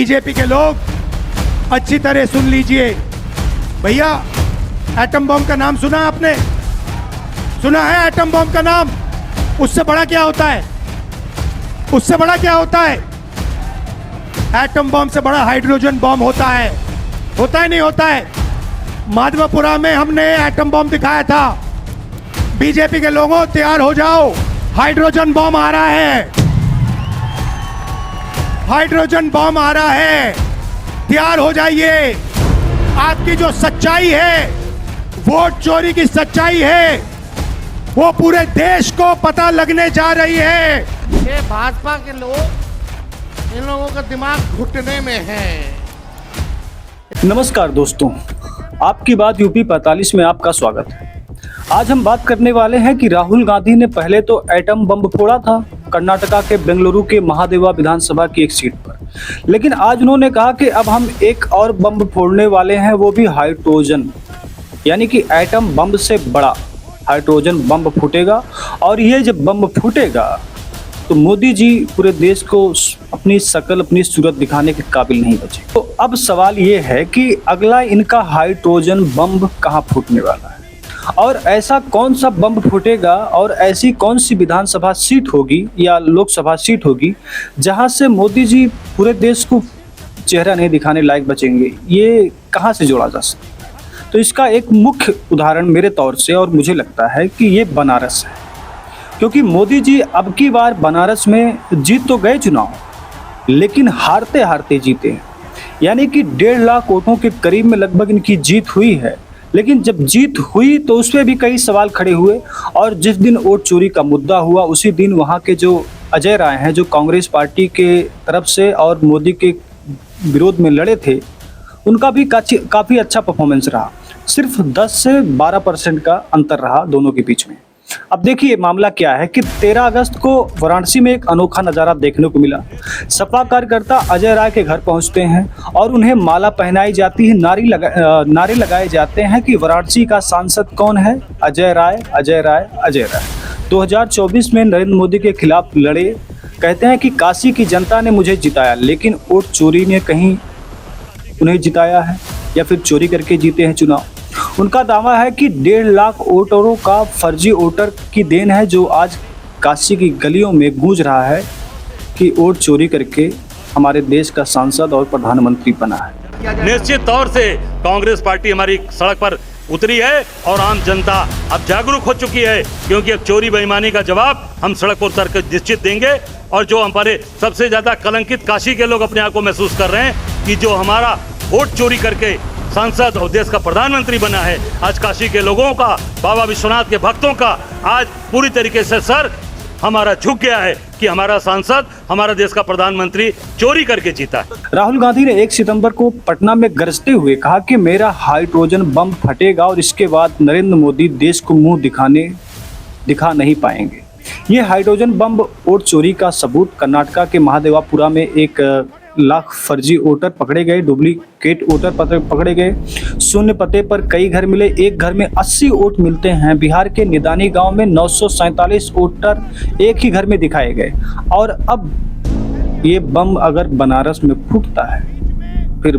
BJP के लोग अच्छी तरह सुन लीजिए भैया, एटम बम का नाम सुना आपने? सुना है एटम बम का नाम? उससे बड़ा क्या होता है? उससे बड़ा क्या होता है? एटम बम से बड़ा हाइड्रोजन बम होता है। होता है नहीं होता है? माधवपुरा में हमने एटम बम दिखाया था। बीजेपी के लोगों तैयार हो जाओ, हाइड्रोजन बम आ रहा है। हाइड्रोजन बम आ रहा है, तैयार हो जाइए। आपकी जो सच्चाई है, वोट चोरी की सच्चाई है, वो पूरे देश को पता लगने जा रही है। ये भाजपा के लोग, इन लोगों का दिमाग घुटने में है। नमस्कार दोस्तों, आपकी बात यूपी 45 में आपका स्वागत है। आज हम बात करने वाले हैं कि राहुल गांधी ने पहले तो एटम बम फोड़ा था कर्नाटका के बेंगलुरु के महादेवा विधानसभा की एक सीट पर, लेकिन आज उन्होंने कहा कि अब हम एक और बम फोड़ने वाले हैं, वो भी हाइड्रोजन, यानी कि एटम बम से बड़ा हाइड्रोजन बम फूटेगा। और ये जब बम फूटेगा तो मोदी जी पूरे देश को अपनी शकल, अपनी सूरत दिखाने के काबिल नहीं बचे। तो अब सवाल ये है कि अगला इनका हाइड्रोजन बम कहाँ फूटने वाला है, और ऐसा कौन सा बम फूटेगा, और ऐसी कौन सी विधानसभा सीट होगी या लोकसभा सीट होगी जहां से मोदी जी पूरे देश को चेहरा नहीं दिखाने लायक बचेंगे। ये कहां से जोड़ा जा सकता है? तो इसका एक मुख्य उदाहरण मेरे तौर से, और मुझे लगता है कि ये बनारस है, क्योंकि मोदी जी अब की बार बनारस में जीत तो गए चुनाव, लेकिन हारते हारते जीते हैं। यानी कि 1.5 लाख वोटों के करीब में लगभग इनकी जीत हुई है। लेकिन जब जीत हुई तो उस पर भी कई सवाल खड़े हुए, और जिस दिन वोट चोरी का मुद्दा हुआ उसी दिन वहाँ के जो अजय राय हैं, जो कांग्रेस पार्टी के तरफ से और मोदी के विरोध में लड़े थे, उनका भी काफ़ी अच्छा परफॉर्मेंस रहा। सिर्फ 10 से 12% का अंतर रहा दोनों के बीच में। अब देखिए मामला क्या है कि 13 अगस्त को वाराणसी में एक अनोखा नज़ारा देखने को मिला। सपा कार्यकर्ता अजय राय के घर पहुंचते हैं और उन्हें माला पहनाई जाती है, नारे लगाए जाते हैं कि वाराणसी का सांसद कौन है? अजय राय, अजय राय, अजय राय। 2024 में नरेंद्र मोदी के खिलाफ लड़े, कहते हैं कि काशी की जनता ने मुझे जिताया, लेकिन वोट चोरी ने कहीं उन्हें जिताया है या फिर चोरी करके जीते हैं चुनाव। उनका दावा है कि 1.5 लाख वोटरों का फर्जी वोटर की देन है, जो आज काशी की गलियों में गूंज रहा है कि वोट चोरी करके हमारे देश का सांसद और प्रधानमंत्री बना है। निश्चित तौर से कांग्रेस पार्टी हमारी सड़क पर उतरी है और आम जनता अब जागरूक हो चुकी है, क्योंकि अब चोरी बेईमानी का जवाब हम सड़क पर उतर कर निश्चित देंगे। और जो हमारे सबसे ज्यादा कलंकित काशी के लोग अपने आप को महसूस कर रहे हैं कि जो हमारा वोट चोरी करके सांसद और देश का प्रधानमंत्री बना है, आज काशी के लोगों का, बाबा विश्वनाथ के भक्तों का आज पूरी तरीके से सर हमारा झुक गया है कि हमारा सांसद, हमारा देश का प्रधानमंत्री चोरी करके जीता है। राहुल गांधी ने 1 सितंबर को पटना में गरजते हुए कहा कि मेरा हाइड्रोजन बम फटेगा और इसके बाद नरेंद्र मोदी देश को मुंह दिखा नहीं पाएंगे। ये हाइड्रोजन बम वोट चोरी का सबूत। कर्नाटका के महादेवापुरा में 1 लाख फर्जी वोटर पकड़े गए, डुप्लीकेट वोटर पकड़े गए। शून्य पते पर कई घर मिले, एक घर में 80 वोट मिलते हैं। बिहार के निदानी गांव में 947 वोटर एक ही घर में दिखाए गए। और अब ये बम अगर बनारस में फूटता है, फिर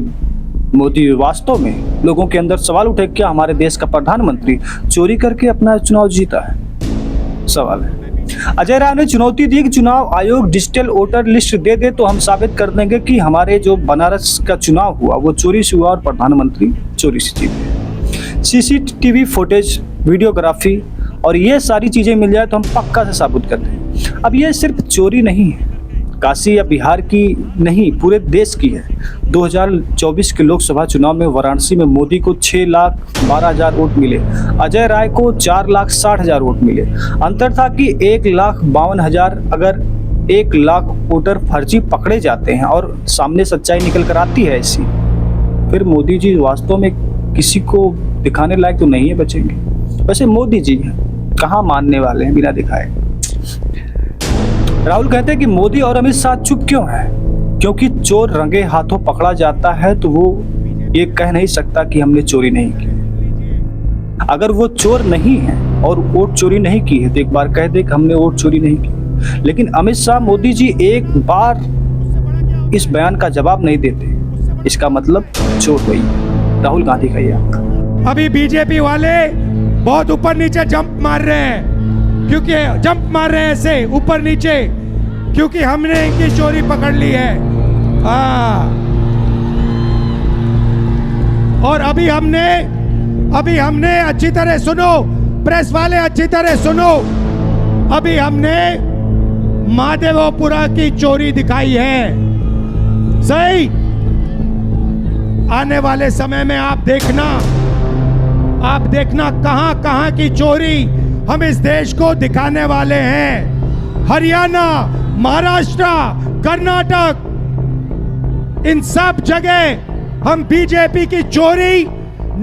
मोदी वास्तव में लोगों के अंदर सवाल उठे, क्या हमारे देश का प्रधानमंत्री चोरी करके अपना चुनाव जीता है? सवाल है। अजय राय ने चुनौती दी कि चुनाव आयोग डिजिटल वोटर लिस्ट दे तो हम साबित कर देंगे कि हमारे जो बनारस का चुनाव हुआ वो चोरी से हुआ और प्रधानमंत्री चोरी से जीते। सीसीटीवी फुटेज, वीडियोग्राफी और ये सारी चीजें मिल जाए तो हम पक्का से साबित कर दें। अब ये सिर्फ चोरी नहीं है, काशी या बिहार की नहीं, पूरे देश की है। 2024 के लोकसभा चुनाव में वाराणसी में मोदी को 6,12,000 वोट मिले, अजय राय को 4,60,000 वोट मिले। अंतर था कि 1,52,000 अगर 1 लाख वोटर फर्जी पकड़े जाते हैं और सामने सच्चाई निकल कर आती है ऐसी, फिर मोदी जी वास्तव में किसी को दिखाने लायक तो नहीं है बचेंगे। वैसे मोदी जी कहाँ मानने वाले हैं बिना दिखाए। राहुल कहते हैं कि मोदी और अमित शाह चुप क्यों है? क्योंकि चोर रंगे हाथों पकड़ा जाता है तो वो ये कह नहीं सकता कि हमने चोरी नहीं की। अगर वो चोर नहीं है और वोट चोरी नहीं की है तो एक बार कह दे कि हमने वोट चोरी नहीं की। लेकिन अमित शाह, मोदी जी एक बार इस बयान का जवाब नहीं देते, इसका मतलब चोट हुई। राहुल गांधी का ये आंकड़ा। अभी बीजेपी वाले बहुत ऊपर नीचे जंप मार रहे हैं, क्योंकि जंप मार रहे हैं ऐसे ऊपर नीचे, क्योंकि हमने इनकी चोरी पकड़ ली है। और अभी हमने अच्छी तरह सुनो, प्रेस वाले अच्छी तरह सुनो, अभी हमने महादेवपुरा की चोरी दिखाई है। सही, आने वाले समय में आप देखना कहां कहां की चोरी हम इस देश को दिखाने वाले हैं। हरियाणा, महाराष्ट्र, कर्नाटक, इन सब जगह हम बीजेपी की चोरी,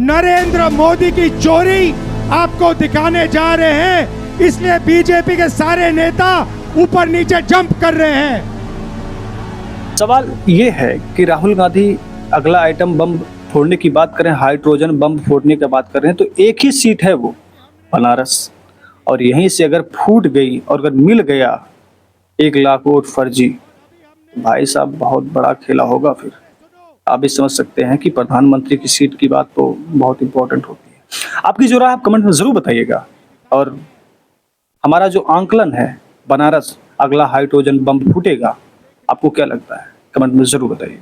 नरेंद्र मोदी की चोरी आपको दिखाने जा रहे हैं। इसलिए बीजेपी के सारे नेता ऊपर नीचे जंप कर रहे हैं। सवाल ये है कि राहुल गांधी अगला आइटम बम फोड़ने की बात करें, हाइड्रोजन बम फोड़ने की बात कर रहे हैं, तो एक ही सीट है वो बनारस, और यहीं से अगर फूट गई और अगर मिल गया 1 लाख वोट फर्जी, भाई साहब बहुत बड़ा खेला होगा। फिर आप भी समझ सकते हैं कि प्रधानमंत्री की सीट की बात तो बहुत इंपॉर्टेंट होती है। आपकी जो राय आप कमेंट में जरूर बताइएगा, और हमारा जो आंकलन है बनारस अगला हाइड्रोजन बम फूटेगा, आपको क्या लगता है कमेंट में जरूर बताइए।